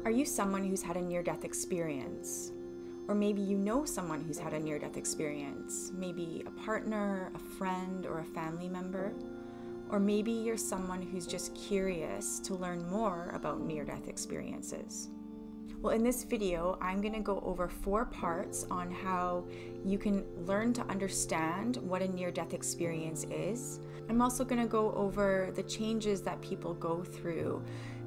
Are you someone who's had a near-death experience? Or maybe you know someone who's had a near-death experience, maybe a partner, a friend, or a family member. Or maybe you're someone who's just curious to learn more about near-death experiences. Well, in this video, I'm going to go over 4 parts on how you can learn to understand what a near-death experience is. I'm also going to go over the changes that people go through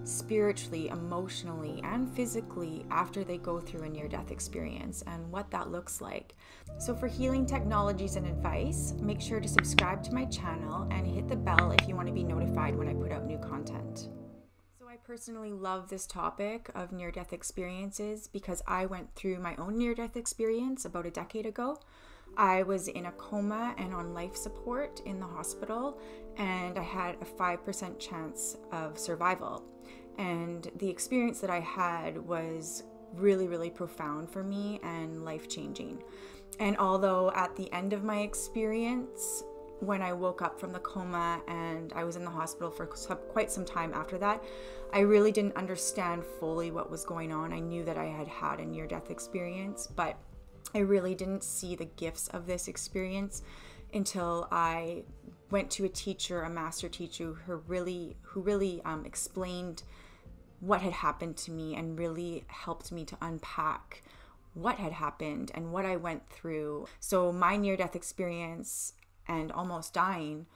spiritually, emotionally, and physically after they go through a near-death experience and what that looks like. So for healing technologies and advice, make sure to subscribe to my channel and hit the bell if you want to be notified when I put out new content. So I personally love this topic of near-death experiences because I went through my own near-death experience about a decade ago. I was in a coma and on life support in the hospital, and I had a 5% chance of survival. And the experience that I had was really, really profound for me and life-changing. And although at the end of my experience, when I woke up from the coma and I was in the hospital for quite some time after that, I really didn't understand fully what was going on. I knew that I had had a near-death experience, but I really didn't see the gifts of this experience until I went to a teacher, a master teacher, who really explained what had happened to me and really helped me to unpack what had happened and what I went through. So my near-death experience and almost dying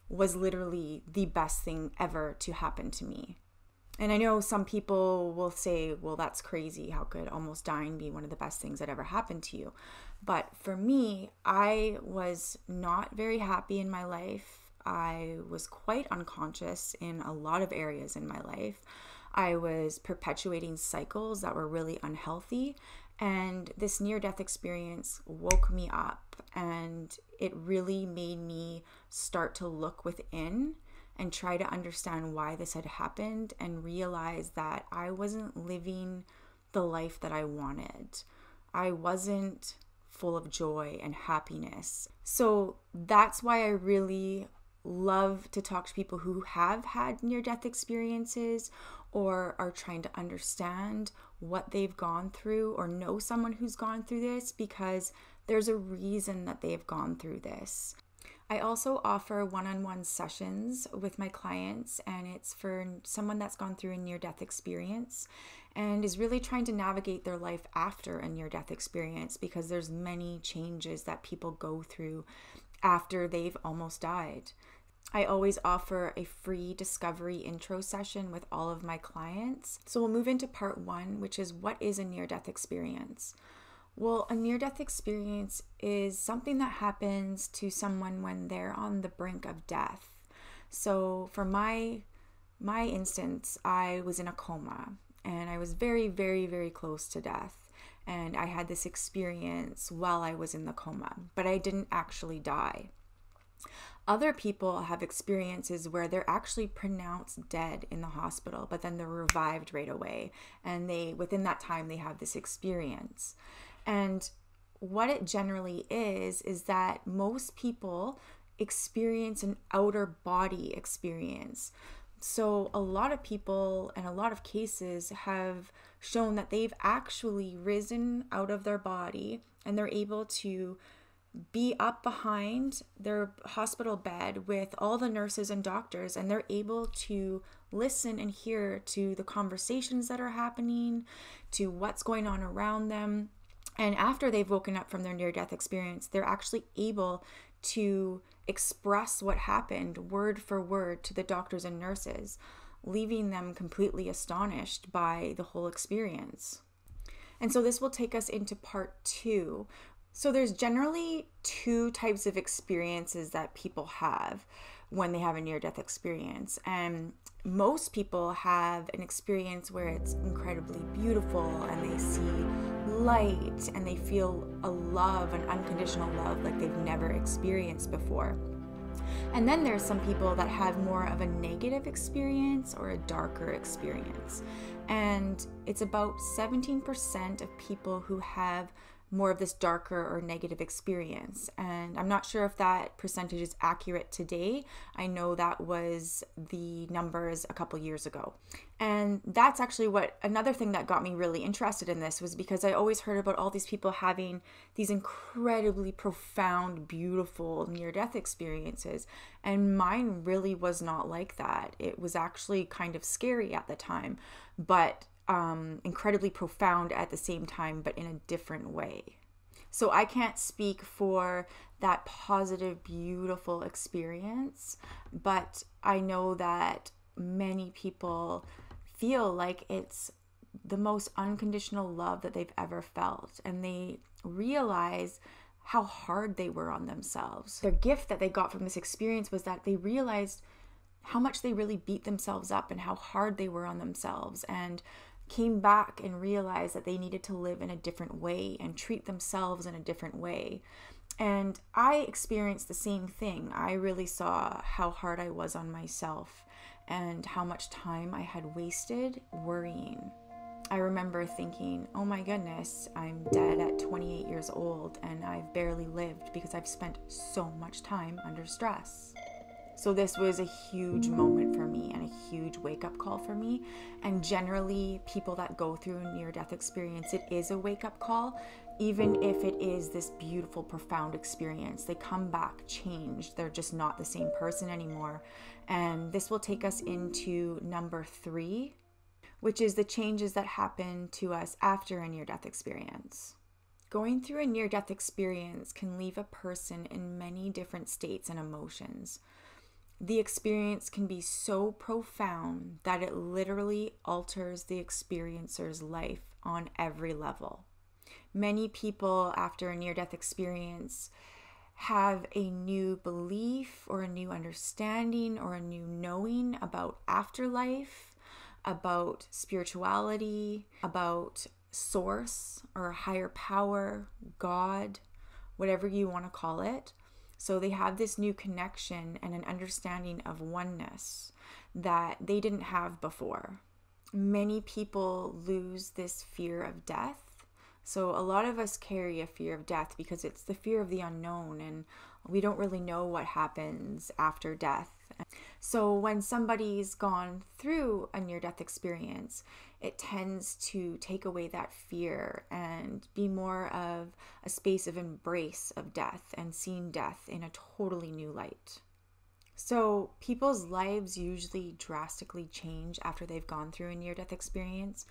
was literally the best thing ever to happen to me. And I know some people will say, well, that's crazy. How could almost dying be one of the best things that ever happened to you? But for me, I was not very happy in my life. I was quite unconscious in a lot of areas in my life. I was perpetuating cycles that were really unhealthy. And this near-death experience woke me up, and it really made me start to look within and try to understand why this had happened and realize that I wasn't living the life that I wanted. I wasn't full of joy and happiness. So that's why I really love to talk to people who have had near-death experiences or are trying to understand what they've gone through or know someone who's gone through this, because there's a reason that they've gone through this. I also offer one-on-one sessions with my clients, and it's for someone that's gone through a near-death experience and is really trying to navigate their life after a near-death experience, because there's many changes that people go through after they've almost died. I always offer a free discovery intro session with all of my clients. So we'll move into part 1, which is what is a near-death experience? Well, a near-death experience is something that happens to someone when they're on the brink of death. So for my instance, I was in a coma and I was very, very, very close to death. And I had this experience while I was in the coma, but I didn't actually die. Other people have experiences where they're actually pronounced dead in the hospital, but then they're revived right away. And within that time, they have this experience. And what it generally is that most people experience an outer body experience. So a lot of people and a lot of cases have shown that they've actually risen out of their body and they're able to be up behind their hospital bed with all the nurses and doctors, and they're able to listen and hear to the conversations that are happening, to what's going on around them. And after they've woken up from their near-death experience, they're actually able to express what happened word for word to the doctors and nurses, leaving them completely astonished by the whole experience. And so this will take us into part 2. So there's generally 2 types of experiences that people have when they have a near-death experience. And most people have an experience where it's incredibly beautiful and they see light and they feel a love, an unconditional love like they've never experienced before. And then there's some people that have more of a negative experience or a darker experience. And it's about 17% of people who have more of this darker or negative experience. And I'm not sure if that percentage is accurate today. I know that was the numbers a couple years ago. And that's actually another thing that got me really interested in this was because I always heard about all these people having these incredibly profound, beautiful near-death experiences. And mine really was not like that. It was actually kind of scary at the time, but incredibly profound at the same time, but in a different way. So I can't speak for that positive, beautiful experience, but I know that many people feel like it's the most unconditional love that they've ever felt, and they realize how hard they were on themselves. Their gift that they got from this experience was that they realized how much they really beat themselves up and how hard they were on themselves, and came back and realized that they needed to live in a different way and treat themselves in a different way. And I experienced the same thing. I really saw how hard I was on myself and how much time I had wasted worrying. I remember thinking, oh my goodness, I'm dead at 28 years old and I've barely lived because I've spent so much time under stress. So this was a huge moment for me and a huge wake-up call for me. And generally, people that go through a near-death experience, it is a wake-up call. Even if it is this beautiful, profound experience, they come back changed. They're just not the same person anymore. And this will take us into number 3, which is the changes that happen to us after a near-death experience. Going through a near-death experience can leave a person in many different states and emotions. The experience can be so profound that it literally alters the experiencer's life on every level. Many people after a near-death experience have a new belief or a new understanding or a new knowing about afterlife, about spirituality, about source or higher power, God, whatever you want to call it. So they have this new connection and an understanding of oneness that they didn't have before. Many people lose this fear of death. So a lot of us carry a fear of death because it's the fear of the unknown, and we don't really know what happens after death. So when somebody's gone through a near-death experience, it tends to take away that fear and be more of a space of embrace of death and seeing death in a totally new light. So people's lives usually drastically change after they've gone through a near-death experience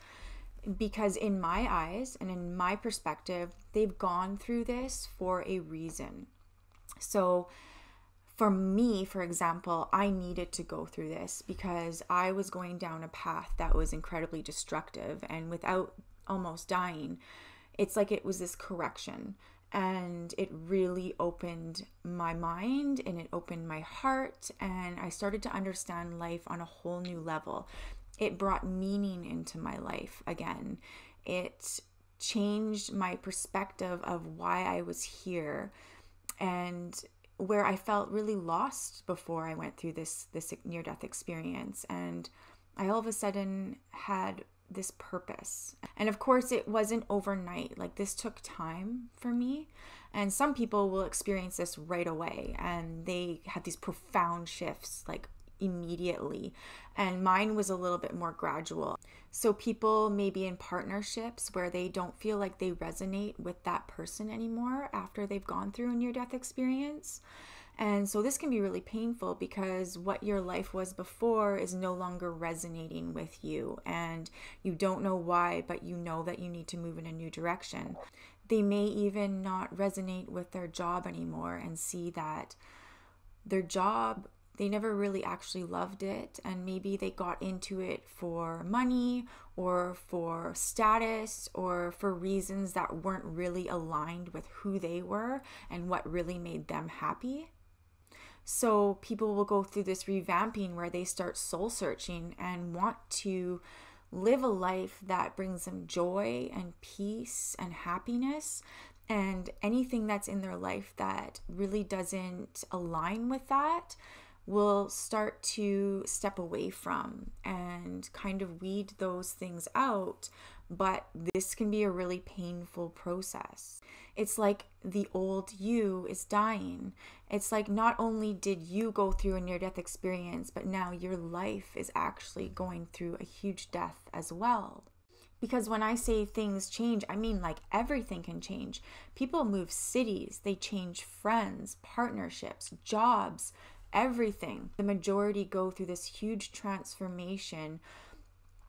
because in my eyes and in my perspective, they've gone through this for a reason. So for me, for example, I needed to go through this because I was going down a path that was incredibly destructive, and without almost dying, it's like it was this correction, and it really opened my mind and it opened my heart, and I started to understand life on a whole new level. It brought meaning into my life again. It changed my perspective of why I was here, and where I felt really lost before I went through this near-death experience. And I all of a sudden had this purpose. And of course, it wasn't overnight. Like, this took time for me. And some people will experience this right away, and they have these profound shifts, like immediately. And mine was a little bit more gradual. So people may be in partnerships where they don't feel like they resonate with that person anymore after they've gone through a near-death experience. And so this can be really painful because what your life was before is no longer resonating with you, and you don't know why, but you know that you need to move in a new direction. They may even not resonate with their job anymore and see that their job, they never really actually loved it, and maybe they got into it for money or for status or for reasons that weren't really aligned with who they were and what really made them happy. So people will go through this revamping where they start soul searching and want to live a life that brings them joy and peace and happiness. And anything that's in their life that really doesn't align with that will start to step away from and kind of weed those things out. But this can be a really painful process. It's like the old you is dying. It's like not only did you go through a near-death experience, but now your life is actually going through a huge death as well. Because when I say things change, I mean like everything can change. People move cities, they change friends, partnerships, jobs, everything. The majority go through this huge transformation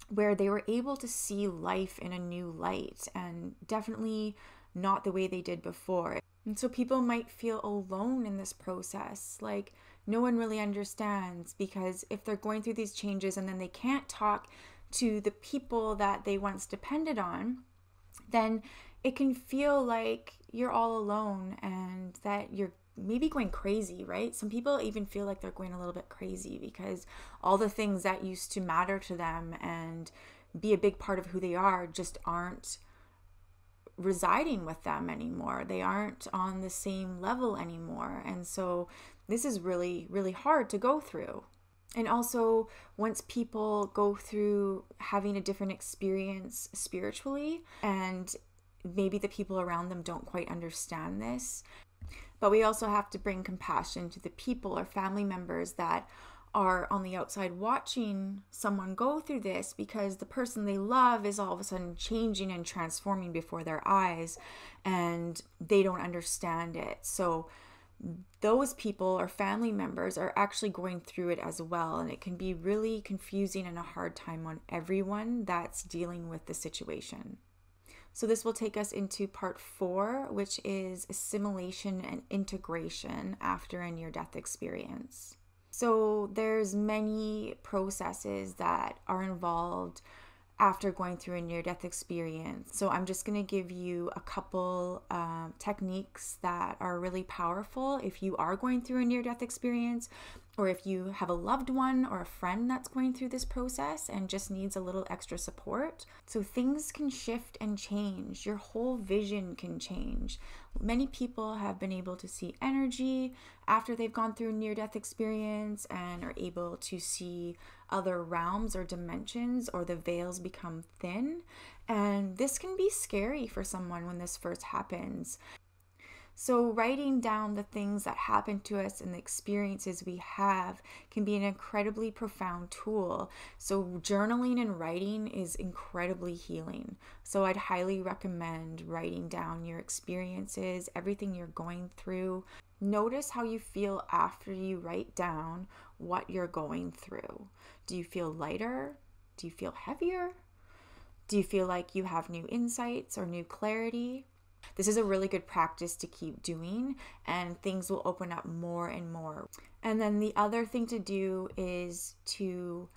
where they were able to see life in a new light, and definitely not the way they did before. And so people might feel alone in this process, like no one really understands, because if they're going through these changes and then they can't talk to the people that they once depended on, then it can feel like you're all alone and that you're maybe going crazy, right? Some people even feel like they're going a little bit crazy because all the things that used to matter to them and be a big part of who they are just aren't residing with them anymore. They aren't on the same level anymore. And so this is really, really hard to go through. And also, once people go through having a different experience spiritually, and maybe the people around them don't quite understand this, but we also have to bring compassion to the people or family members that are on the outside watching someone go through this, because the person they love is all of a sudden changing and transforming before their eyes and they don't understand it. So those people or family members are actually going through it as well, and it can be really confusing and a hard time on everyone that's dealing with the situation. So this will take us into part 4, which is assimilation and integration after a near-death experience. So there's many processes that are involved after going through a near-death experience. So I'm just going to give you a couple techniques that are really powerful if you are going through a near-death experience, or if you have a loved one or a friend that's going through this process and just needs a little extra support. So things can shift and change. Your whole vision can change. Many people have been able to see energy after they've gone through a near-death experience and are able to see other realms or dimensions, or the veils become thin. And this can be scary for someone when this first happens. So writing down the things that happen to us and the experiences we have can be an incredibly profound tool. So journaling and writing is incredibly healing. So I'd highly recommend writing down your experiences, everything you're going through. Notice how you feel after you write down what you're going through. Do you feel lighter? Do you feel heavier? Do you feel like you have new insights or new clarity? This is a really good practice to keep doing, and things will open up more and more. And then the other thing to do is to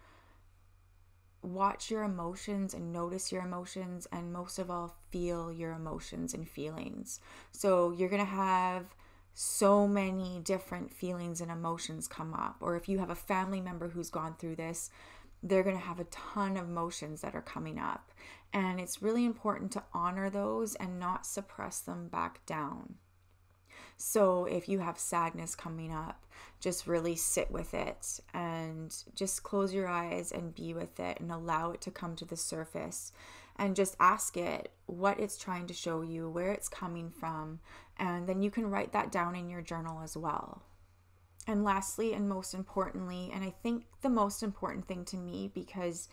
watch your emotions and notice your emotions, and most of all, feel your emotions and feelings. So you're going to have so many different feelings and emotions come up. Or if you have a family member who's gone through this, they're going to have a ton of emotions that are coming up. And it's really important to honor those and not suppress them back down. So if you have sadness coming up, just really sit with it and just close your eyes and be with it and allow it to come to the surface, and just ask it what it's trying to show you, where it's coming from, and then you can write that down in your journal as well. And lastly, and most importantly, and I think the most important thing to me, because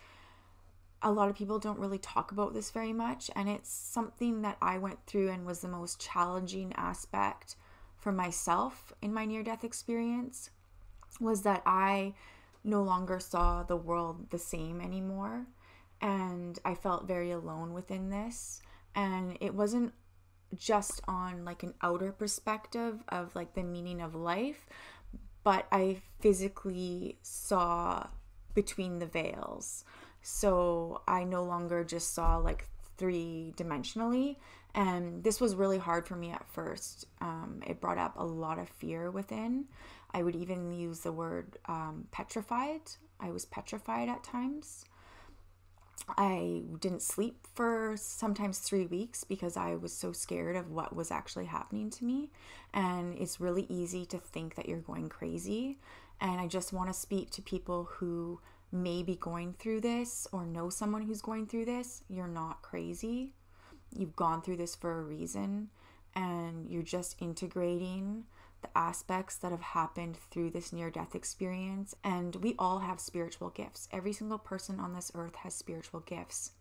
a lot of people don't really talk about this very much, and it's something that I went through and was the most challenging aspect for myself in my near-death experience, was that I no longer saw the world the same anymore, and I felt very alone within this. And it wasn't just on like an outer perspective of like the meaning of life, but I physically saw between the veils. So I no longer just saw like 3-dimensionally, and this was really hard for me at first. It brought up a lot of fear within. I would even use the word petrified. I was petrified at times. I didn't sleep for sometimes 3 weeks because I was so scared of what was actually happening to me. And it's really easy to think that you're going crazy. And I just want to speak to people who may be going through this or know someone who's going through this. You're not crazy. You've gone through this for a reason, and you're just integrating the aspects that have happened through this near-death experience. And we all have spiritual gifts. Every single person on this earth has spiritual gifts.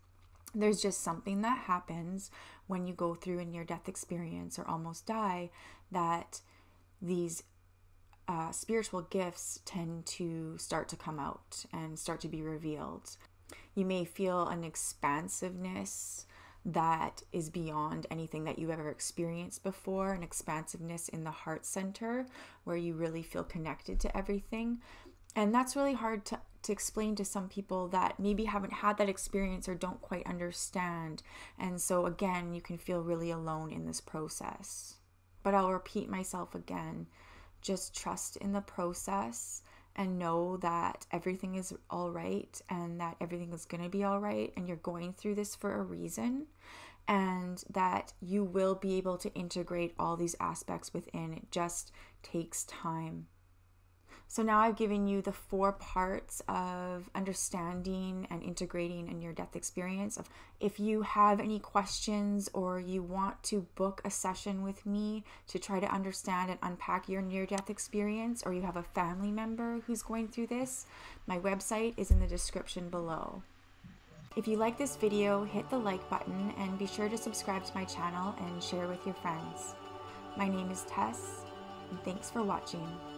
There's just something that happens when you go through a near-death experience or almost die, that these spiritual gifts tend to start to come out and start to be revealed. You may feel an expansiveness that is beyond anything that you ever experienced before, an expansiveness in the heart center where you really feel connected to everything. And that's really hard to explain to some people that maybe haven't had that experience or don't quite understand. And so again, you can feel really alone in this process. But I'll repeat myself again. Just trust in the process and know that everything is all right and that everything is going to be all right, and you're going through this for a reason, and that you will be able to integrate all these aspects within. It just takes time. So now I've given you the 4 parts of understanding and integrating a near-death experience. If you have any questions or you want to book a session with me to try to understand and unpack your near-death experience, or you have a family member who's going through this, my website is in the description below. If you like this video, hit the like button and be sure to subscribe to my channel and share with your friends. My name is Tess, and thanks for watching.